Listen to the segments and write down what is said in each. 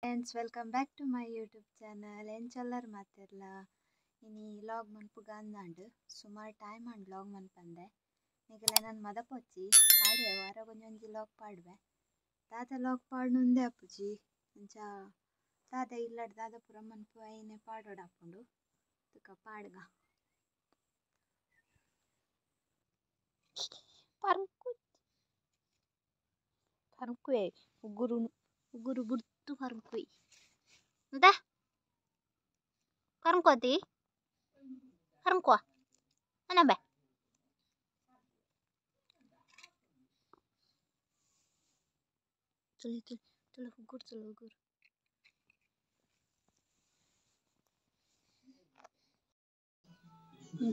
Friends, welcome back to my YouTube channel. ಎಂಚಲ್ಲರ್ ಮಾತೆರ್ಲ ಇನಿ ಲಾಗ್ ಮನ್ಪುಗ ಅಂದಾಂಡು ಸುಮಾರು ಟೈಮ್ ಆಂಡ್ ಲಾಗ್ ಮನ್ಪಂದೆ ನಿಗಲ ನಾನು ಮದಪೊಚ್ಚಿ ಪಾಡುವೆ ವಾರ ಒಂಜೊಂಜಿ ಲಾಗ್ ಪಾಡುವೆ ದಾದ ಲಾಗ್ ಪಾಡುಂದೆ ಅಪ್ಪುಜಿ ಅಂಚ ದಾದ ಇಲ್ಲಡ್ ದಾದ ಪುರ ಮನ್ಪು ಐನೆ ಪಾಡೋಡು ಹಾಕೊಂಡು ತುಕ ಪಾಡ್ಗ ಪರ್ಕುವೆ ಉಗುರು ಬುಡ್ತು ಪರ್ಕುಯ್ ಎಂತ ಪರ್ಕೋತಿ ಪರ್ಕೋ ಅನಬೆ ತುಳಿ ತುಳಿ ತುಳು ಉಗುರು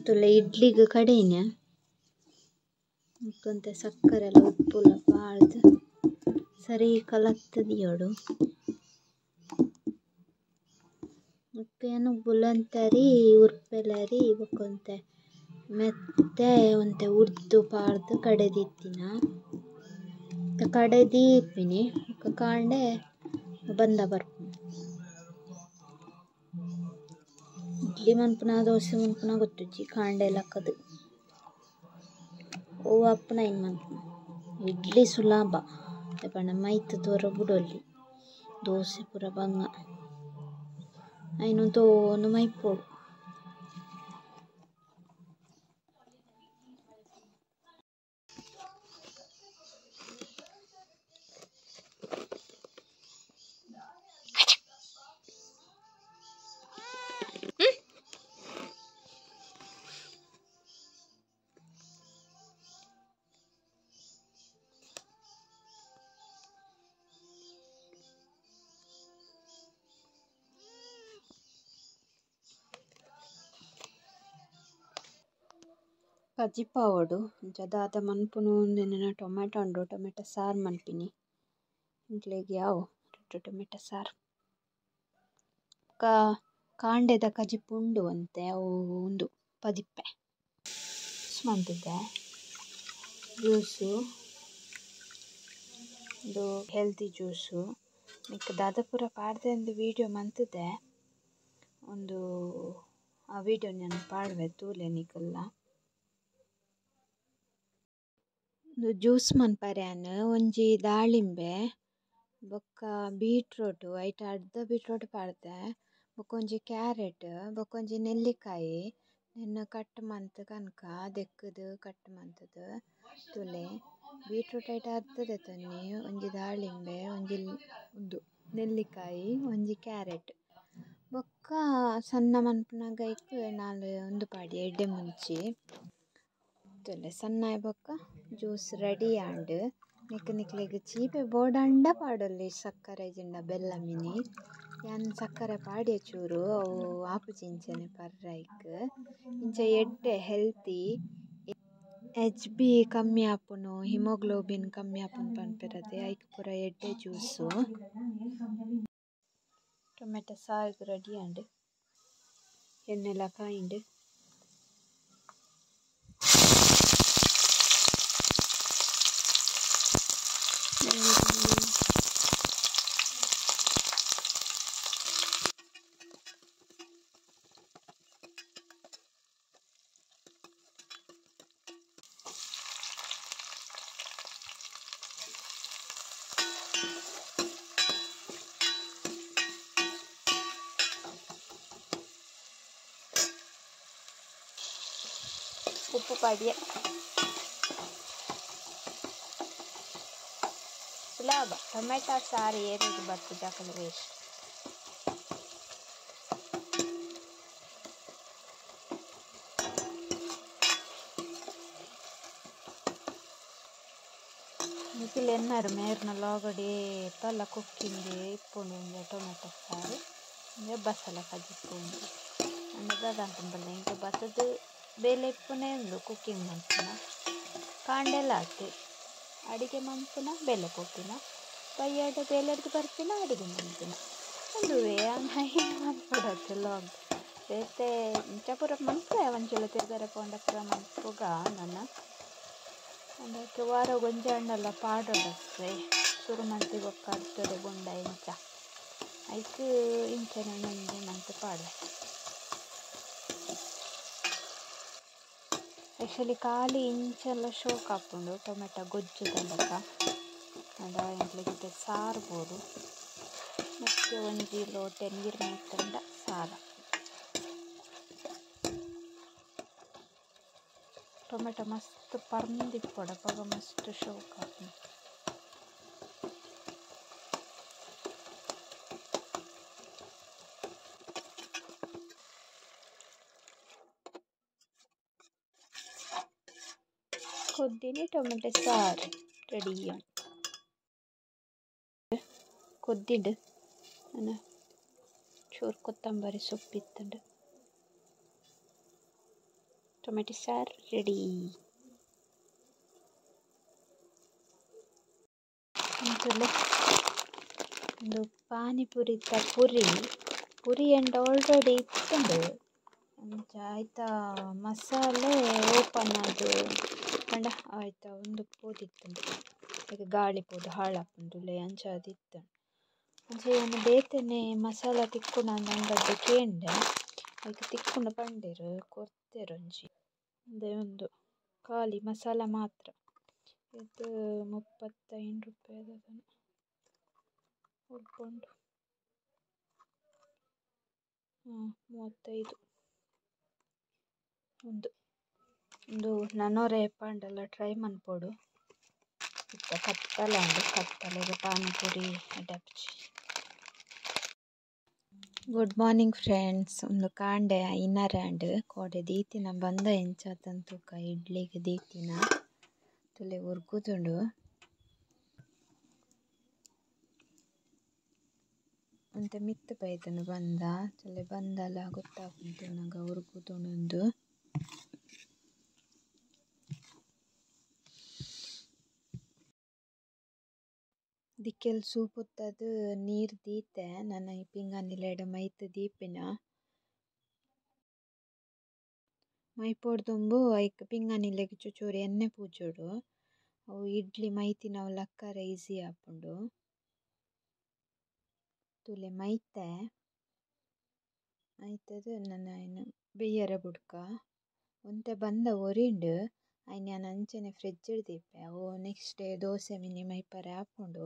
ತುಲೆ ಇಡ್ಲಿಗೆ ಕಡೆನೆ ಮುಕ್ಕಂತೆ ಸಕ್ಕರೆ ಎಲ್ಲ ಉಪ್ಪುಲ ಪಾಳ್ದು ಸರಿ ಕಲತ್ತದಿಯೋಡು ಉಪ್ಪೇನು ಬುಲಂತರಿ ಉರ್ಪೆಲರಿ ಬೊಕ್ಕಂತೆ ಮೆತ್ತೆ ಒಂತೆ ಉರ್ದು ಪಾಡ್ದು ಕಡೆದಿತ್ತಿನ ಕಡೆದಿ ಇಪ್ಪಿನಿ ಕಾಂಡೆ ಬಂದ ಬರ್ಪು ಇಡ್ಲಿ ಮನ್ಪುನ ದೋಸೆ ಮನ್ಪುನ ಗೊತ್ತುಜ್ಜಿ ಕಾಂಡೆ ಲಕ್ಕದು ಓ ಅಪ್ಪನ ಇನ್ನು ಮನ್ಪುನ ಇಡ್ಲಿ ಸುಲಭ ಪಂಡ ಮೈತ್ ತೋರ ಬುಡೊಲ್ಲಿ ದೋಸೆ ಪೂರ ಬಂಗ ಐನು ತೋನು ಮೈಪೋಡು ಕಜ್ಜಿ ಪಾವಡು ದಾದ ಮನ್ಪುನು ಒಂದೆನ ಟೊಮೆಟೊ ಸಾರು ಮನ್ಪಿನಿ ಇಂಕ್ಲೆಗ್ ಯಾವು ಟೊಮೆಟೊ ಸಾರು ಕಾಂಡೆದ ಕಜ್ಜಿ ಪುಂಡು ಅಂತೆ ಅವು ಉಂದು ಪದಿಪ್ಪೆ ಮಂತಿದ್ದೆ ಜ್ಯೂಸು ಇದು ಹೆಲ್ತಿ ಜ್ಯೂಸು ನಿಕ್ ದಾದ ಪೂರ ಪಾಡ್ದೆ ಒಂದು ವೀಡಿಯೋ ಮಂತಿದ್ದೆ ಒಂದು ಆ ವೀಡಿಯೋ ನಾನು ಪಾಡುವೆ ತೂಲೆ ನಿಕಲ್ಲ ಜ್ಯೂಸ್ ಮನ್ಪರ್ಯಾನ್ ಒಂಜಿ ದಾಳಿಂಬೆ ಬೊಕ್ಕ ಬೀಟ್ರೋಟು ಐಟ್ ಅರ್ಧ ಬೀಟ್ರೋಟ್ ಪಾಡ್ದೆ ಬೊಕ್ಕ ಒಂಜಿ ಕ್ಯಾರೆಟ್ ಬೊಕ್ಕ ಒಂಜಿ ನೆಲ್ಲಿಕಾಯಿ ನೆನ್ನ ಕಟ್ ಮಂತ್ ಕನ್ಕ ದೆಕ್ಕುದು ಕಟ್ ಮಂತುದು ತುಲೆ ಬೀಟ್ರೋಟ್ ಐಟ್ ಅರ್ಧ ದೆತ್ತೊಂನಿ ಒಂಜಿ ದಾಳಿಂಬೆ ಒಂಜಿ ಉಂದು ನೆಲ್ಲಿಕಾಯಿ ಒಂಜಿ ಕ್ಯಾರೆಟ್ ಬೊಕ್ಕ ಸಣ್ಣ ಮನ್ಪುನಗ ಐಕ್ ನಾಲ್ ಉಂದು ಪಾಡಿ ಎಡ್ಡೆ ಮುಂಚಿ ತುಲೆ ಸಣ್ಣ ಬೊಕ್ಕ ಜ್ಯೂಸ್ ರೆಡಿ ಆಂಡ್ ನಿಕ್ಲೆಗ್ ಚೀಪೆ ಬೋಡಂಡ ಪಾಡೊಲ್ಲಿ ಸಕ್ಕರೆ ಜಿಂಡ ಬೆಲ್ಲ ಮಿನಿ ಯಾನ್ ಸಕ್ಕರೆ ಪಾಡ್ಯ ಚೂರು ಅವು ಆಪು ಚಿಂಚನೆ ಪರ್ರೈಕ್ ಇಂಚ ಎಡ್ಡೆ ಹೆಲ್ತಿ HB ಕಮ್ಮಿ ಆಪುನು ಹಿಮೋಗ್ಲೋಬಿನ್ ಕಮ್ಮಿ ಆಪುನು ಪನ್ಪಿರದೆ ಐಕ್ ಪೂರ ಎಡ್ಡೆ ಜ್ಯೂಸು ಟೊಮೆಟೊ ಸಾರು ರೆಡಿ ಆಂಡ್ ಎಣ್ಣೆಲ ಕಾಯಿಂಡ್ ಉಪ್ಪು ಪಾಡ್ಯ ಸುಲಭ ಟೊಮೆಟೊ ಸಾರು ಏರಿಗೆ ಬರ್ತದೆ ಜಾಕಲ ವೇಸ್ಟ್ ನಿಖಿಲ್ ಎನ್ನಾರು ಮೇರ್ನ ಲಾಗಡೆ ಪಲ್ಲ ಕುಕ್ಕಿಂಗ್ ಇಪ್ಪುಂಡು ಟೊಮೆಟೊ ಸಾರು ಬಸಲ ಕಜ್ಜಿಪ್ಪುಂಡು ಅನ್ನದ ಅಂಪಂಬಲ್ಲ ಇಂಕ ಬತ್ತದ ಬೇಲೆ ಇಪ್ಪುನೇ ಉಂಡು ಕುಕ್ಕಿಂಗ್ ಮನ್ಪುನ ಕಾಂಡೆಲ್ಲ ಹಾಕಿ ಅಡಿಗೆ ಮನ್ಪುನ ಬೇಲೆ ಕೊಪ್ಪಿನ ಬಯ್ಯಡ ಬೇಲೆಡ್ದು ಬರ್ಪಿನ ಅಡಿಗೆ ಮನ್ಪಿನ ಒಂದುವೇ ಹಂಗೆ ಮನ್ಪುಡತ್ತೆ ಲಾಗ್ ಬೇತೆ ಇಂಚ ಪೂರ ಮನ್ಪುವೆ ಒಂಚೂಲ ತಿರ್ಗರೆ ಪೋಂಡ ಪೂರ ಮನ್ಪುಗ ನನ್ನ ಅದಕ್ಕೆ ವಾರ ಗೊಂಜಿ ಹಣ್ಣೆಲ್ಲ ಪಾಡೋಡಕ್ಕೆ ಶುರು ಮಂತಿ ಗೊತ್ತಾಗ್ತದೆ ಬೊಂಡ ಇಂಚ ಐಕ್ ಇಂಚನೆ ನಂಗೆ ಮಂತ್ ಪಾಡು. ಆ್ಯಕ್ಚುಲಿ ಖಾಲಿ ಇಂಚೆಲ್ಲ ಶೋಕ್ ಹಾಕ್ಕೊಂಡು ಟೊಮೆಟೊ ಗೊಜ್ಜು ತನಕ ಅದ ಎಂಟ್ಲಿಗೆ ಸಾರ್ಬೋದು ಮತ್ತು ಒಂಜಿ ಲೋಟೆ ನೀರು ಮೇಯ್ತಂಡ ಸಾರ. ಟೊಮೆಟೊ ಮಸ್ತ್ ಪರ್ಂದಿಪ್ಪೊಡ ಅವಾಗ ಮಸ್ತ್ ಶೋಕ್ ಹಾಕ್ಕೊಂಡು ಕೊದ್ದಿನಿ ಟೊಮೆಟೊ ಸಾರು ರೆಡಿ ಕೊದ್ದಿಡು ಚೂರು ಕೊತ್ತಂಬರಿ ಸೊಪ್ಪಿತ್ತಂಡು ಟೊಮೆಟೊ ಸಾರು ರೆಡಿ. ಅಂತಲೇ ಒಂದು ಪಾನಿಪುರಿ ಪುರಿ ಎಂಡ್ ಆಲ್ರೆಡಿ ಇತ್ತಂಡು ಆಯ್ತಾ ಮಸಾಲೆ ಓಪನ್ ಅದು ಕಂಡ ಆಯ್ತಾ ಒಂದು ಪೋದಿತ್ತಂಡು ಈಗ ಗಾಳಿ ಪೋದು ಹಾಳಾಪುಂಡುಲೆ ಅಂಚಾದಿತ್ತು ಅಂಚೆ ಏನು ಬೇತನೆ ಮಸಾಲ ತಿಕ್ಕುನ ಅಂಗಡ್ಡೆ ಕೇಂಡೆ ಅದಕ್ಕೆ ತಿಕ್ಕುನ ಪಂಡೇರು ಕೊರ್ತೇರು ಒಂಜಿ ಅದೇ ಒಂದು ಖಾಲಿ ಮಸಾಲ ಮಾತ್ರ ಇದು 35 ರೂಪಾಯಿ ಉಳ್ಕೊಂಡು 35 ಒಂದು ನನೋರೆ ಪಂಡಲ್ಲ ಟ್ರೈ ಮನ್ಪೊಡು ಇತ್ತ ಕತ್ತಲೆಗೆ ಪಾನಿಪುರಿ ಡಬ್ಜಿ. Good morning friends. ಒಂದು ಕಾಂಡೆ ಐನರಂಡ್ ಕೋಡೆ ದೀತಿನ ಬಂದ ಎಂಚಾತಂತುಕ ಇಡ್ಲಿಗೆ ದೀತಿನ ತುಲೆ ಉರ್ಗುದುಂಡು ಅಂತ ಮಿತ್ತು ಬೈತನು ಬಂದ ತುಲೆ ಬಂದಲ್ಲ ಗೊತ್ತಾಗುಂಟು ನಂಗೆ ಉರ್ಗುದುಂಡು. ದಿಕ್ಕೆಲ್ ಸೂಪುತ್ತದು ನೀರು ದೀತೆ ನನ್ನ ಈ ಪಿಂಗಾನಿಲೆಡ ಮೈತ್ ದೀಪಿನ ಮೈಪೊಡ್ದುಂಬು ಐಕ್ ಪಿಂಗಾನಿಲೆಗ್ ಚೂರು ಎಣ್ಣೆ ಪೂಜೋಡು ಅವು ಇಡ್ಲಿ ಮೈತಿನವು ಲಕ್ಕರ ಈಸಿ ಆಪುಂಡು ತುಲೆ ಮೈತೆ ಐತದು ನನ್ನ ಇನ್ನು ಬೇಯರೆ ಬುಡ್ಕ ಒಂತೆ ಬಂದ ಒರಿಂಡು ಐನ್ ನಾನು ಅಂಚನೆ ಫ್ರಿಡ್ಜ್ ದೀಪೆ ಅವು ನೆಕ್ಸ್ಟ್ ಡೇ ದೋಸೆ ಮಿನಿ ಮೈಪರೆ ಹಾಕೊಂಡು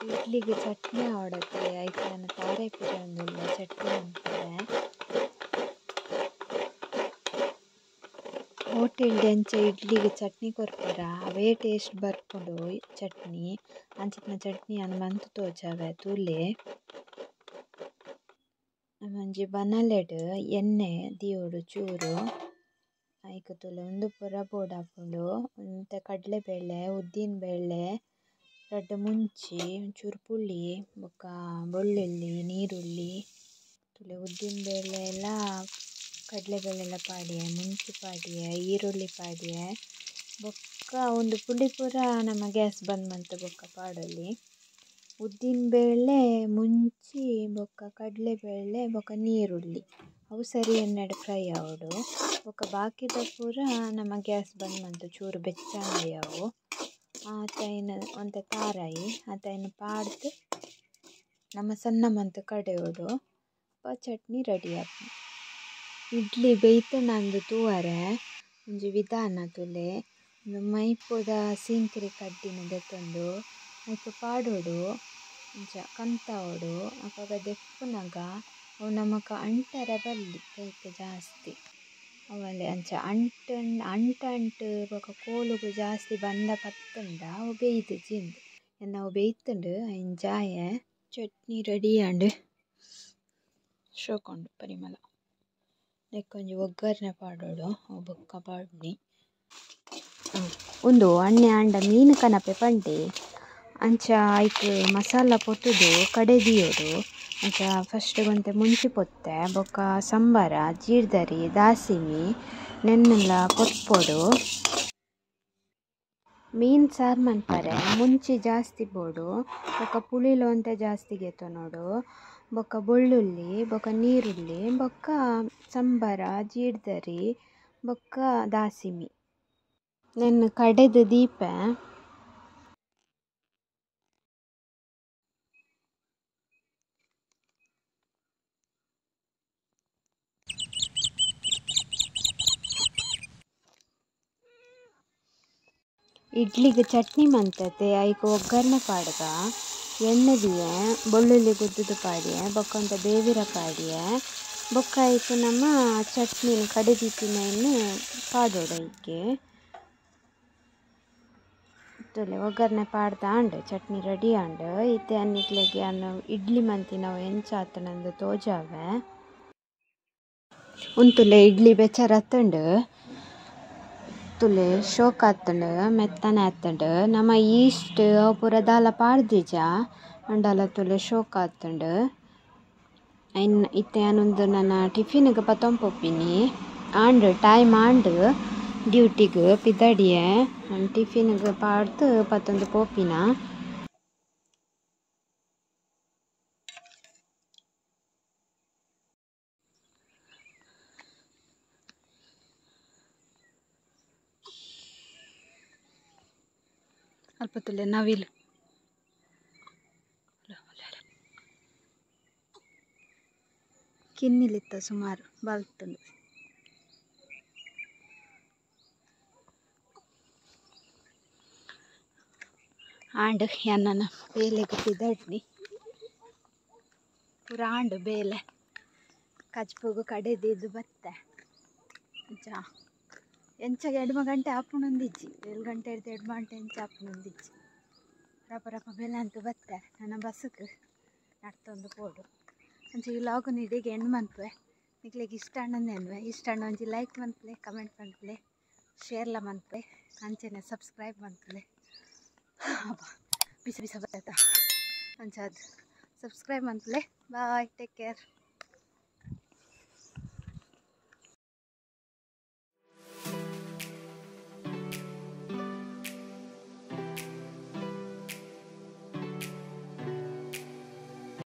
ಇಡ್ಲಿಗೆ ಚಟ್ನಿ ಆವಡತ್ತೆ ಐತೆ ನಾನು ತಾರೆ ಪಿರೊಂದುಲ್ಲ ಚಟ್ನಿ ಅಂತಾರೆ ಹೋಟೆಲ್ ಅಂಚ ಇಡ್ಲಿಗೆ ಚಟ್ನಿ ಕೊರ್ಪರ ಅವೇ ಟೇಸ್ಟ್ ಬರ್ಪುಂಡು ಚಟ್ನಿ ಅಂಚಿತ್ತಿನ ಚಟ್ನಿ ಅನ್ನು ಮಂತ್ ತೋಜಾವೆ ತೂಲೆ ಒಂಜಿ ಬನಲೆಡ್ ಎಣ್ಣೆ ದಿಯೋಡು ಚೂರು ಐಕ್ ತುಲೆ ಒಂದು ಪೂರ ಬೋಡಾಪುಂಡು ಒಂತೆ ಕಡ್ಲೆಬೇಳೆ ಉದ್ದಿನ ಬೇಳೆ ರಡ್ಡ್ ಮುಂಚಿ ಒಂಚೂರು ಪುಳಿ ಬೊಕ್ಕ ಬೆಳ್ಳುಳ್ಳಿ ನೀರುಳ್ಳಿ ತುಲೆ ಉದ್ದಿನ ಬೇಳೆ ಎಲ್ಲ ಕಡ್ಲೆಬೇಳೆ ಎಲ್ಲ ಪಾಡ್ಯೆ ಮುಂಚಿ ಪಾಡ್ಯೆ ಈರುಳ್ಳಿ ಪಾಡ್ಯೆ ಬೊಕ್ಕ ಒಂದು ಪುಳಿ ಪೂರ ನಮ್ಮ ಗ್ಯಾಸ್ ಬಂದ್ ಮಂತ್ ಬೊಕ್ಕ ಪಾಡೊಲಿ ಉದ್ದಿನ ಬೇಳೆ ಮುಂಚಿ ಬೊಕ್ಕ ಕಡ್ಲೆಬೇಳೆ ಬೊಕ್ಕ ನೀರುಳ್ಳಿ ಅವು ಸರಿ ಎಣ್ಣೆಡ್ ಫ್ರೈ ಆವೊಡು ಬೊಕ್ಕ ಬಾಕಿದ ಪೂರ ನಮ್ಮ ಗ್ಯಾಸ್ ಬಂದ್ ಮಂತ್ ಚೂರು ಬೆಚ್ಚಂಗೆ ಅವು ಆತೈನ ಒಂತೆ ತಾರಾಯಿ ಆತೈನ ಪಾಡ್ದು ನಮ್ಮ ಸಣ್ಣ ಮಂತ್ ಕಡೆಯೋಡು ಚಟ್ನಿ ರೆಡಿ ಆಪುಂಡು. ಇಡ್ಲಿ ಬೇಯ್ತುಂಡು ತೂವರೆ ಒಂಜಿ ವಿಧಾನ ತುಲೆ ಒಂದು ಮೈಪುದ ಸೀಂಕ್ರೆ ಕಡ್ಡಿನ ದೆತ್ತೊಂದು ಐಕ್ ಪಾಡೋಡು ಅಂಚ ಕಂತಾವೋಡು ಅಪಗ ದೆಪ್ಪುನಗ ಅವು ನಮಕ್ ಅಂಟರೆ ಬಲ್ಲಿ ಕೈಕ್ ಜಾಸ್ತಿ ಅವಲೆ ಅಂಚ ಅಂಟು ಬೊಕ ಕೋಲುಗು ಜಾಸ್ತಿ ಬಂದ ಪತ್ತಂಡ ಅವು ಬೇಯ್ದು ಜಿಂದ್ ಅವು ಬೇಯ್ತುಂಡು ಐನ್ ಜಾಯೆ ಚಟ್ನಿ ರೆಡಿ ಆಂಡ್ ಶೋಕುಂಡು ಪರಿಮಳ ನೆಕ್ಕೊಂಜಿ ಒಗ್ಗರಣೆ ಪಾಡೋಡು ಅವು ಬೊಕ್ಕ ಪಾಡ್ನಿ ಉಂದು ಅಣ್ಣೆ ಆಂಡ ಮೀನು ಕನಪೆ ಪಂಡೆ ಅಂಚ ಐಕ್ ಮಸಾಲ ಪೊತ್ತುದು ಕಡೆ ದಿಯೋಡು ಅಂಚ ಫಸ್ಟ್ ಒಂತೆ ಮುಂಚಿ ಪೊತ್ತೆ ಬೊಕ್ಕ ಸಂಬಾರ ಜೀರ್ದರಿ ದಾಸಿಮಿ ನೆನ್ನೆಲ್ಲ ಪೊತ್ಪೊಡು ಮೀನು ಸಾರು ಮನ್ಪರೆ ಮುಂಚಿ ಜಾಸ್ತಿ ಬೋಡು ಬೊಕ್ಕ ಪುಳಿಲು ಒಂತೆ ಜಾಸ್ತಿ ಗೆತೊನೋಡು ಬೊಕ್ಕ ಬೆಳ್ಳುಳ್ಳಿ ಬೊಕ್ಕ ನೀರುಳ್ಳಿ ಬೊಕ್ಕ ಸಂಬಾರ ಜೀರ್ದರಿ ಬೊಕ್ಕ ದಾಸಿಮಿ ನೆನ್ನೆ ಕಡೆದ ದೀಪೆ ಇಡ್ಲಿಗೆ ಚಟ್ನಿ ಮಂತತೆ ಐಕ್ ಒಗ್ಗರಣೆ ಪಾಡ್ಗ ಎಣ್ಣೆ ದಿಯೆ ಬೆಳ್ಳುಳ್ಳಿ ಗುದ್ದುದು ಪಾಡಿಯೆ ಬೊಕ್ಕ ಬೇವಿರ ಪಾಡಿಯೆ ಬೊಕ್ಕ ಐಕ್ ನಮ್ಮ ಚಟ್ನಿನ ಕಡಿದಿತ್ತಿನ ಪಾಡೋಡು ಐಕೆ ಒಗ್ಗರಣೆ ಪಾಡ್ದಾಂಡ್ ಚಟ್ನಿ ರೆಡಿ ಆಂಡ್ ಇತ್ತೆ ಅನ್ನಿಕ್ಲೆಗೆ ಅನ್ನ ಇಡ್ಲಿ ಮಂತಿನವು ಎಂಚಾತನಂದು ತೋಜಾವೆ ಉಂತುಲೆ ಇಡ್ಲಿ ಬೆಚ್ಚರ ಹತ್ತಂಡು ತುಲೆ ಶೋಕ್ ಆತಂಡು ಮೆತ್ತನೆ ಆತಂಡು ನಮ್ಮ ಈಸ್ಟ್ ಪೂರ ದಾಲ ಪಾಡ್ದಿಜ ಅಂಡಲ ತುಲೆ ಶೋಕ್ ಆತಂಡು ಇತ್ತೆ ಅನ್ನೊಂದು ನನ್ನ ಟಿಫಿನ್ಗೆ ಪತ್ತೊಂಪೊಪ್ಪಿನಿ ಆಂಡ್ ಟೈಮ್ ಆಂಡ್ ಡ್ಯೂಟಿಗೆ ಪಿದಡಿಯೆ ಟಿಫಿನ್ಗೆ ಪಾಡ್ದು ಪತ್ತೊಂದು ಪೋಪಿನ ಅಲ್ಪ ತುಲೆ ನವಿಲು ಕಿನ್ನಿಲಿತ್ತ ಸುಮಾರು ಬಲ್ತುಂಡು ಆಂಡ್ ಎನ್ನನ ಬೇಲೆಗ್ ಪಿದಡ್ನಿ ಪೂರ ಆಂಡ್ ಬೇಲೆ ಕಚ್ಪುಗು ಕಡೆದಿದ್ದು ಬತ್ತೆ ಜಾ ಎಂಚಗೆ 2 ಗಂಟೆ ಆಪುನೊಂದಿಜ್ಜಿ 7 ಗಂಟೆ ಹಿಡ್ದು 2 ಗಂಟೆ ಎಂಚ ಆಪುನೊಂದಿಜ್ಜಿ ರಪ ರಪ ಬೆಲೆ ಅಂತೂ ಬತ್ತೆ ನನ್ನ ಬಸ್ಸಿಗೆ ನಡ್ತೊಂದು ಪೋಡು ಅಂಚೆ ಈ ಲಾಗು ನೀಡಿಗೆ ಎಂಡ್ ಮನ್ಪುವೆ ನಿಕ್ಲೆಗೆ ಇಷ್ಟ ಅನ್ನೊಂದೇನ್ವೆ ಇಷ್ಟ ಅಣ್ಣ ಒಂಜಿ ಲೈಕ್ ಮನ್ಪುಲೆ ಕಮೆಂಟ್ ಮನ್ಪುಲೆ ಶೇರ್ಲ ಮನ್ಪುಲೆ ಅಂಚೆನೆ ಸಬ್ಸ್ಕ್ರೈಬ್ ಮನ್ಪುಲೆ ಬಿಸಿ ಬಿಸಿ ಬತ್ತ ಅಂಚಾದ್ ಸಬ್ಸ್ಕ್ರೈಬ್ ಮನ್ಪುಲೆ ಬಾಯ್ ಟೇಕ್ ಕೇರ್.